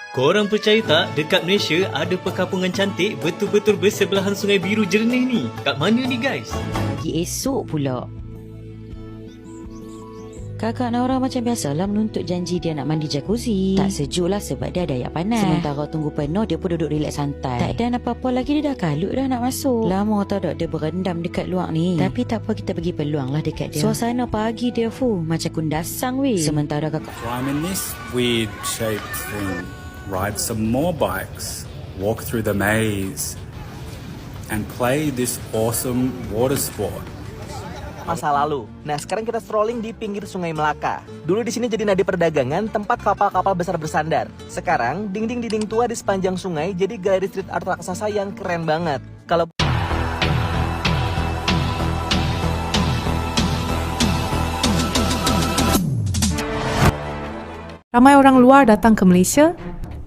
Korang percaya tak, dekat Malaysia ada perkampungan cantik betul-betul bersebelahan Sungai Biru jernih ni. Kat mana ni guys? Pagi esok pula. Kakak Naura macam biasalah menuntut janji dia nak mandi jacuzzi. Tak sejuk lah sebab dia ada air panas. Sementara tunggu penuh, dia pun duduk relax santai. Tak ada apa-apa lagi, dia dah kalut dah nak masuk. Lama tau tak dia berendam dekat luar ni. Tapi tak apa, kita bagi peluang lah dekat dia. Suasana pagi dia macam kundasang weh. Sementara kakak So I'm in this weird shaped thing. Ride some more bikes, walk through the maze, and play this awesome water sport. Masa lalu. Nah, sekarang kita strolling di pinggir Sungai Melaka. Dulu di sini jadi nadi perdagangan, tempat kapal-kapal besar bersandar. Sekarang, dinding-dinding tua di sepanjang sungai jadi galeri street art raksasa yang keren banget. Kalau Ramai orang luar datang ke Malaysia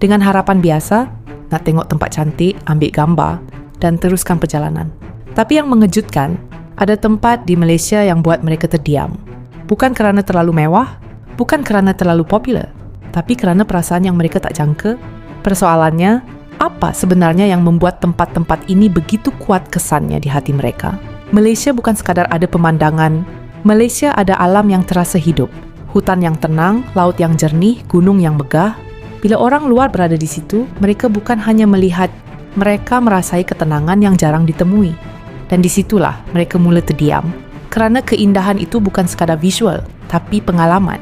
dengan harapan biasa nak tengok tempat cantik, ambil gambar dan teruskan perjalanan. Tapi yang mengejutkan, ada tempat di Malaysia yang buat mereka terdiam. Bukan kerana terlalu mewah, bukan kerana terlalu popular, tapi kerana perasaan yang mereka tak jangka. Persoalannya, apa sebenarnya yang membuat tempat-tempat ini begitu kuat kesannya di hati mereka? Malaysia bukan sekadar ada pemandangan, Malaysia ada alam yang terasa hidup. Hutan yang tenang, laut yang jernih, gunung yang megah. Bila orang luar berada di situ, mereka bukan hanya melihat, mereka merasai ketenangan yang jarang ditemui. Dan disitulah mereka mula terdiam, kerana keindahan itu bukan sekadar visual, tapi pengalaman.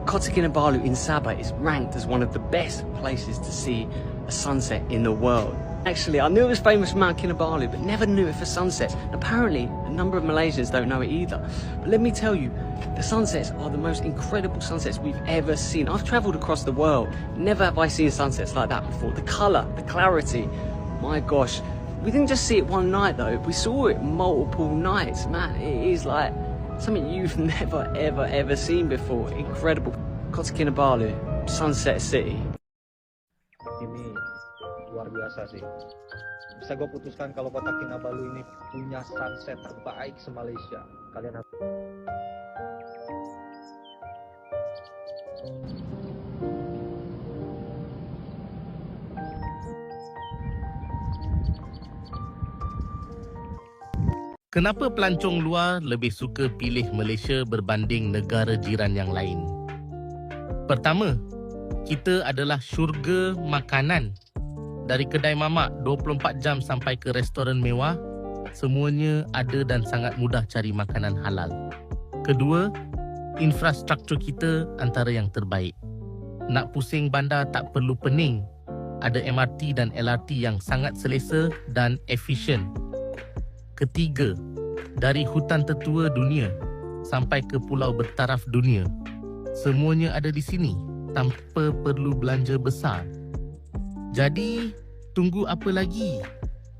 Kota Kinabalu in Sabah is ranked as one of the best places to see a sunset in the world. Actually, I knew it was famous for Mount Kinabalu, but never knew it for sunsets. Apparently, a number of Malaysians don't know it either. But let me tell you, the sunsets are the most incredible sunsets we've ever seen. I've travelled across the world. Never have I seen sunsets like that before. The colour, the clarity, my gosh. We didn't just see it one night though. We saw it multiple nights. Man, it is like something you've never, ever seen before. Incredible. Kota Kinabalu, Sunset City. Ini luar biasa sih. Bisa gue putuskan kalau Kota Kinabalu ini punya sunset terbaik se-Malaysia. Kalian harus... Kenapa pelancong luar lebih suka pilih Malaysia berbanding negara jiran yang lain? Pertama, kita adalah syurga makanan. Dari kedai mamak 24 jam sampai ke restoran mewah, semuanya ada dan sangat mudah cari makanan halal. Kedua, infrastruktur kita antara yang terbaik. Nak pusing bandar tak perlu pening. Ada MRT dan LRT yang sangat selesa dan efisien. Ketiga, dari hutan tertua dunia sampai ke pulau bertaraf dunia, semuanya ada di sini tanpa perlu belanja besar. Jadi, tunggu apa lagi?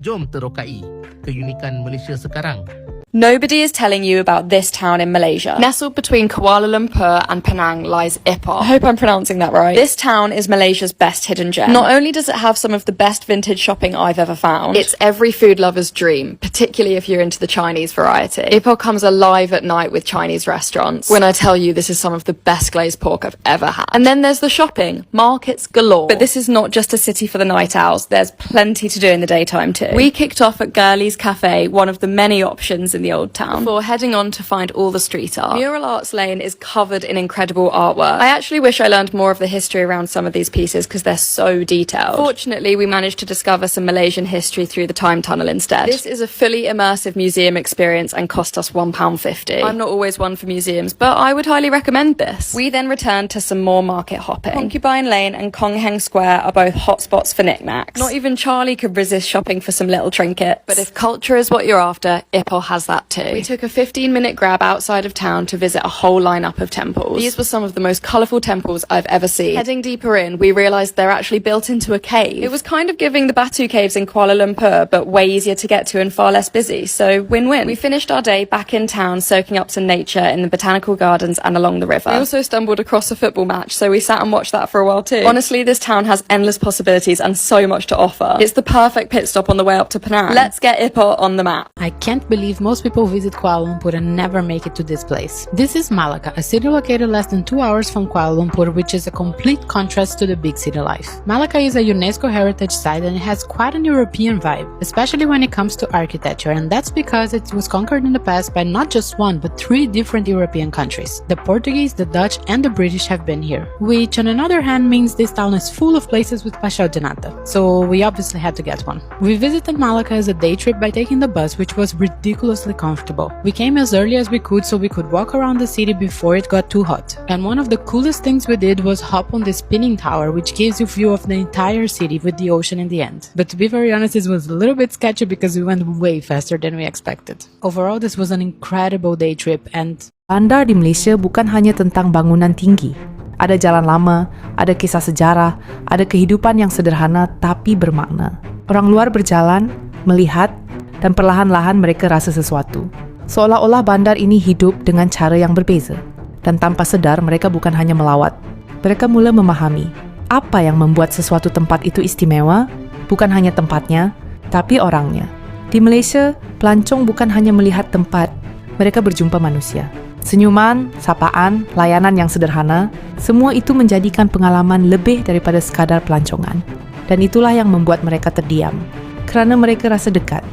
Jom terokai keunikan Malaysia sekarang. Nobody is telling you about this town in Malaysia. Nestled between Kuala Lumpur and Penang lies Ipoh. I hope I'm pronouncing that right. This town is Malaysia's best hidden gem. Not only does it have some of the best vintage shopping I've ever found, it's every food lover's dream, particularly if you're into the Chinese variety. Ipoh comes alive at night with Chinese restaurants. When I tell you this is some of the best glazed pork I've ever had. And then there's the shopping, markets galore. But this is not just a city for the night owls. There's plenty to do in the daytime too. We kicked off at Girlie's Cafe, one of the many options in the old town before heading on to find all the street art. Mural Arts Lane is covered in incredible artwork. I actually wish I learned more of the history around some of these pieces because they're so detailed. Fortunately, we managed to discover some Malaysian history through the time tunnel instead. This is a fully immersive museum experience and cost us £1.50. I'm not always one for museums, but I would highly recommend this. We then returned to some more market hopping. Concubine Lane and Kong Heng Square are both hotspots for knickknacks. Not even Charlie could resist shopping for some little trinkets. But if culture is what you're after, Ipoh has that too. We took a 15-minute grab outside of town to visit a whole lineup of temples. These were some of the most colourful temples I've ever seen. Heading deeper in, we realised they're actually built into a cave. It was kind of giving the Batu Caves in Kuala Lumpur, but way easier to get to and far less busy, so win-win. We finished our day back in town soaking up some nature in the botanical gardens and along the river. We also stumbled across a football match, so we sat and watched that for a while too. Honestly, this town has endless possibilities and so much to offer. It's the perfect pit stop on the way up to Penang. Let's get Ipoh on the map. I can't believe most people visit Kuala Lumpur and never make it to this place. This is Malacca, a city located less than 2 hours from Kuala Lumpur, which is a complete contrast to the big city life. Malacca is a UNESCO heritage site and it has quite an European vibe, especially when it comes to architecture, and that's because it was conquered in the past by not just one but 3 different European countries. The Portuguese, the Dutch and the British have been here, which on another hand means this town is full of places with pastel de nata, so we obviously had to get one. We visited Malacca as a day trip by taking the bus, which was ridiculously comfortable. We came as early as we could so we could walk around the city before it got too hot. And one of the coolest things we did was hop on the spinning tower, which gives you view of the entire city with the ocean in the end. But to be very honest, it was a little bit sketchy because we went way faster than we expected. Overall, this was an incredible day trip and bandar di Malaysia bukan hanya tentang bangunan tinggi. Ada jalan lama, ada kisah sejarah, ada kehidupan yang sederhana tapi bermakna. Orang luar berjalan, melihat, dan perlahan-lahan mereka rasa sesuatu. Seolah-olah bandar ini hidup dengan cara yang berbeza. Dan tanpa sedar mereka bukan hanya melawat. Mereka mula memahami apa yang membuat sesuatu tempat itu istimewa, bukan hanya tempatnya, tapi orangnya. Di Malaysia, pelancong bukan hanya melihat tempat, mereka berjumpa manusia. Senyuman, sapaan, layanan yang sederhana, semua itu menjadikan pengalaman lebih daripada sekadar pelancongan. Dan itulah yang membuat mereka terdiam, kerana mereka rasa dekat.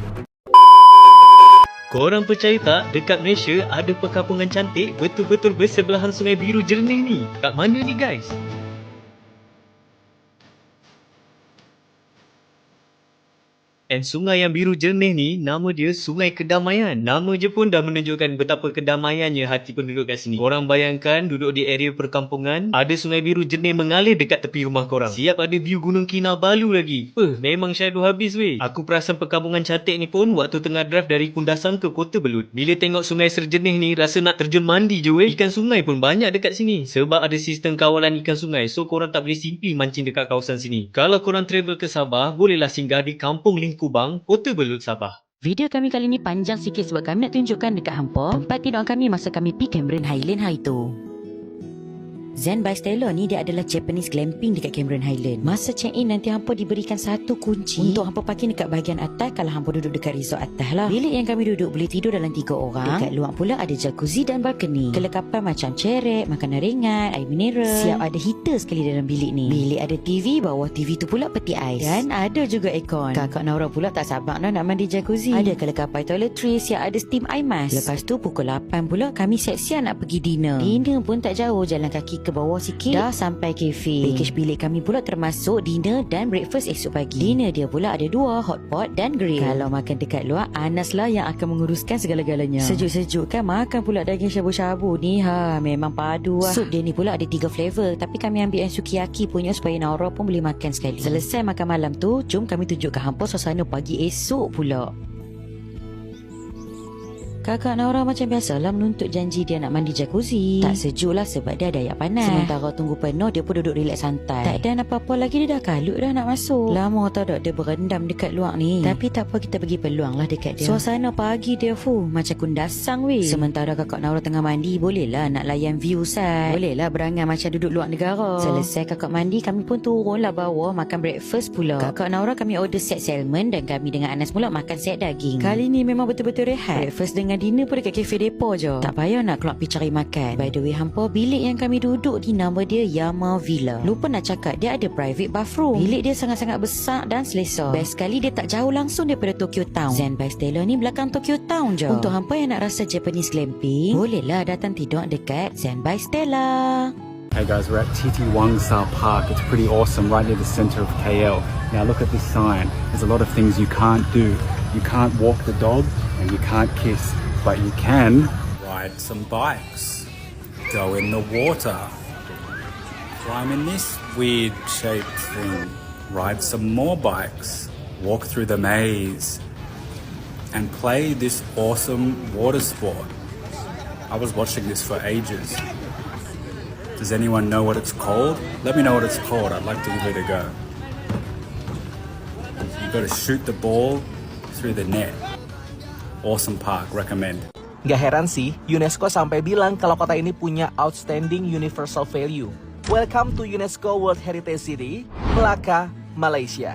Korang percaya tak, dekat Malaysia ada perkampungan cantik betul-betul bersebelahan Sungai Biru jernih ni? Kat mana ni guys? Dan sungai yang biru jernih ni, nama dia Sungai Kedamaian. Nama je pun dah menunjukkan betapa kedamaiannya hati penduduk kat sini. Korang bayangkan duduk di area perkampungan, ada sungai biru jernih mengalir dekat tepi rumah korang. Siap ada view Gunung Kinabalu lagi. Memang syadu habis weh. Aku perasan perkampungan cantik ni pun waktu tengah drive dari Kundasan ke Kota Belud. Bila tengok sungai sejernih ni, rasa nak terjun mandi je weh. Ikan sungai pun banyak dekat sini. Sebab ada sistem kawalan ikan sungai, so korang tak boleh simpi mancing dekat kawasan sini. Kalau korang travel ke Sabah, bolehlah singgah di Kampung Lingkubang, Kota Belud, Sabah. Video kami kali ni panjang sikit sebab kami nak tunjukkan dekat hampa tempat tidur kami masa kami pergi Cameron Highland hari tu. Zen by Stella ni dia adalah Japanese glamping dekat Cameron Highland. Masa check-in nanti hampa diberikan satu kunci untuk hampa parking dekat bahagian atas kalau hampa duduk dekat resort atas lah. Bilik yang kami duduk boleh tidur dalam 3 orang. Dekat luar pula ada jacuzzi dan balcony. Kelengkapan macam cerek, makanan ringan, air mineral. Siap ada heater sekali dalam bilik ni. Bilik ada TV, bawah TV tu pula peti ais. Dan ada juga aircon. Kakak Naura pula tak sabar nak mandi jacuzzi. Ada kelengkapan toiletries, siap ada steam eye mask. Lepas tu pukul 8 pula kami siap-siap nak pergi dinner. Dinner pun tak jauh, jalan kaki ke bawah sikit dah sampai kafe. Package bilik kami pula termasuk dinner dan breakfast esok pagi. Dinner dia pula ada 2 hotpot dan grill. Kalau makan dekat luar, Anas lah yang akan menguruskan segala-galanya. Sejuk-sejuk kan makan pula daging syabu-syabu ni. Memang padu lah. Sup dia ni pula ada 3 flavor, tapi kami ambil yang sukiyaki punya supaya Naura pun boleh makan sekali. Selesai makan malam tu, jom kami tunjukkan hampa suasana pagi esok pula. Kakak Naura macam biasalah menuntut janji dia nak mandi jacuzzi. Tak sejuk lah sebab dia ada air panas. Sementara tunggu penuh, dia pun duduk relax santai. Tak ada apa-apa lagi, dia dah kalut dah nak masuk. Lama tau tak dia berendam dekat luar ni. Tapi tak apa, kita bagi peluang lah dekat dia. Suasana pagi dia macam Kundasang weh. Sementara kakak Naura tengah mandi, bolehlah nak layan view side. Bolehlah berangan macam duduk luar negara. Selesai kakak mandi, kami pun turunlah bawah makan breakfast pula. Kakak Naura kami order set salmon dan kami dengan Anas pula makan set daging. Kali ni memang betul-betul rehat. Breakfast dengan tengah dinner pun dekat cafe depo je. Tak payah nak keluar pergi cari makan. By the way, hampa bilik yang kami duduk di nama dia Yama Villa. Lupa nak cakap dia ada private bathroom. Bilik dia sangat-sangat besar dan selesa. Best sekali dia tak jauh langsung daripada Tokyo Town. Zen by Stella ni belakang Tokyo Town je. Untuk hampa yang nak rasa Japanese glamping, bolehlah datang tidur dekat Zen by Stella. Hey guys, we're at Titi Wangsa Park. It's pretty awesome, right near the center of KL. Now look at this sign. There's a lot of things you can't do. You can't walk the dog and you can't kiss, but you can ride some bikes, go in the water, climb in this weird shaped thing, ride some more bikes, walk through the maze, and play this awesome water sport. I was watching this for ages. Does anyone know what it's called? Let me know what it's called. I'd like to give it a go. You've got to shoot the ball through the net. Awesome park, recommend. Gak heran sih, UNESCO sampai bilang kalau kota ini punya outstanding universal value. Welcome to UNESCO World Heritage City, Melaka, Malaysia.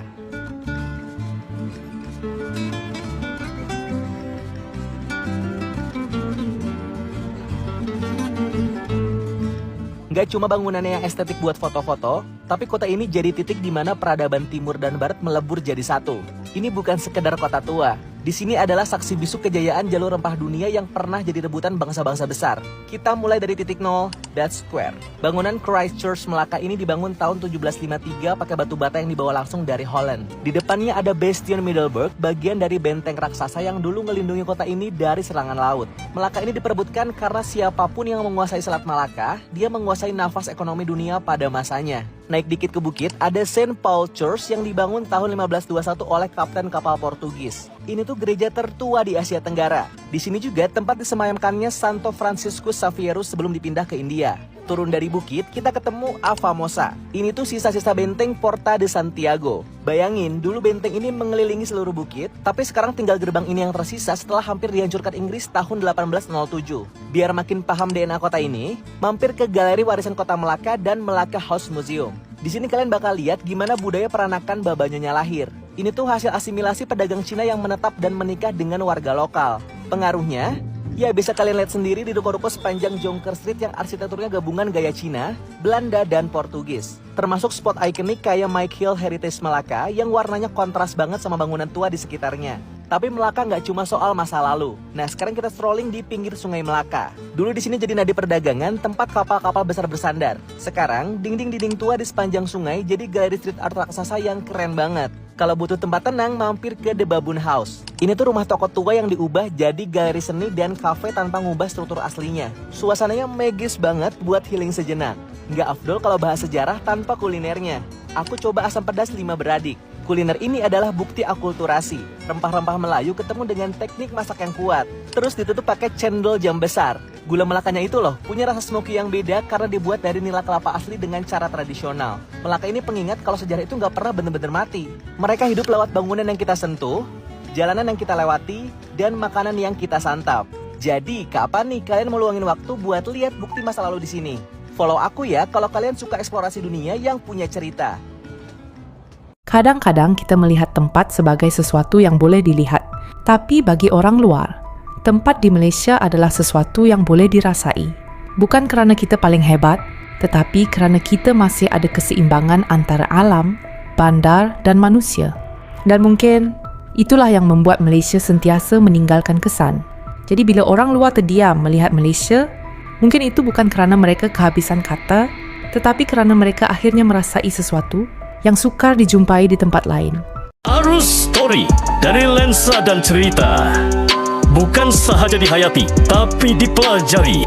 Gak cuma bangunannya yang estetik buat foto-foto, tapi kota ini jadi titik di mana peradaban timur dan barat melebur jadi satu. Ini bukan sekedar kota tua. Di sini adalah saksi bisu kejayaan jalur rempah dunia yang pernah jadi rebutan bangsa-bangsa besar. Kita mulai dari titik nol, Dutch Square. Bangunan Christchurch Melaka ini dibangun tahun 1753 pakai batu bata yang dibawa langsung dari Holland. Di depannya ada Bastion Middelburg, bagian dari benteng raksasa yang dulu ngelindungi kota ini dari serangan laut. Melaka ini diperebutkan karena siapapun yang menguasai Selat Malaka, dia menguasai nafas ekonomi dunia pada masanya. Naik dikit ke bukit, ada St. Paul Church yang dibangun tahun 1521 oleh kapten kapal Portugis. Ini tuh gereja tertua di Asia Tenggara. Di sini juga tempat disemayamkannya Santo Franciscus Xavierus sebelum dipindah ke India. Turun dari bukit, kita ketemu A Famosa. Ini tuh sisa-sisa benteng Porta de Santiago. Bayangin, dulu benteng ini mengelilingi seluruh bukit, tapi sekarang tinggal gerbang ini yang tersisa setelah hampir dihancurkan Inggris tahun 1807. Biar makin paham DNA kota ini, mampir ke Galeri Warisan Kota Melaka dan Melaka House Museum. Di sini kalian bakal lihat gimana budaya peranakan Babanyonya lahir. Ini tuh hasil asimilasi pedagang Cina yang menetap dan menikah dengan warga lokal. Pengaruhnya? Ya bisa kalian lihat sendiri di ruko-ruko sepanjang Jonker Street yang arsitekturnya gabungan gaya Cina, Belanda, dan Portugis. Termasuk spot ikonik kayak Mike Hill Heritage Melaka yang warnanya kontras banget sama bangunan tua di sekitarnya. Tapi Melaka nggak cuma soal masa lalu. Nah sekarang kita strolling di pinggir Sungai Melaka. Dulu di sini jadi nadi perdagangan, tempat kapal-kapal besar bersandar. Sekarang dinding-dinding tua di sepanjang sungai jadi galeri street art raksasa yang keren banget. Kalau butuh tempat tenang, mampir ke The Baboon House. Ini tuh rumah toko tua yang diubah jadi galeri seni dan kafe tanpa ngubah struktur aslinya. Suasananya magis banget buat healing sejenak. Nggak afdol kalau bahas sejarah tanpa kulinernya. Aku coba asam pedas 5 beradik. Kuliner ini adalah bukti akulturasi. Rempah-rempah Melayu ketemu dengan teknik masak yang kuat. Terus ditutup pakai cendol jam besar. Gula Melakanya itu loh, punya rasa smoky yang beda karena dibuat dari nila kelapa asli dengan cara tradisional. Melaka ini pengingat kalau sejarah itu nggak pernah bener-bener mati. Mereka hidup lewat bangunan yang kita sentuh, jalanan yang kita lewati, dan makanan yang kita santap. Jadi, kapan nih kalian mau luangin waktu buat lihat bukti masa lalu di sini? Follow aku ya kalau kalian suka eksplorasi dunia yang punya cerita. Kadang-kadang kita melihat tempat sebagai sesuatu yang boleh dilihat. Tapi bagi orang luar, tempat di Malaysia adalah sesuatu yang boleh dirasai. Bukan kerana kita paling hebat, tetapi kerana kita masih ada keseimbangan antara alam, bandar dan manusia. Dan mungkin itulah yang membuat Malaysia sentiasa meninggalkan kesan. Jadi bila orang luar terdiam melihat Malaysia, mungkin itu bukan kerana mereka kehabisan kata, tetapi kerana mereka akhirnya merasai sesuatu yang sukar dijumpai di tempat lain. Arus Story dari lensa dan cerita. Bukan sahaja dihayati, tapi dipelajari.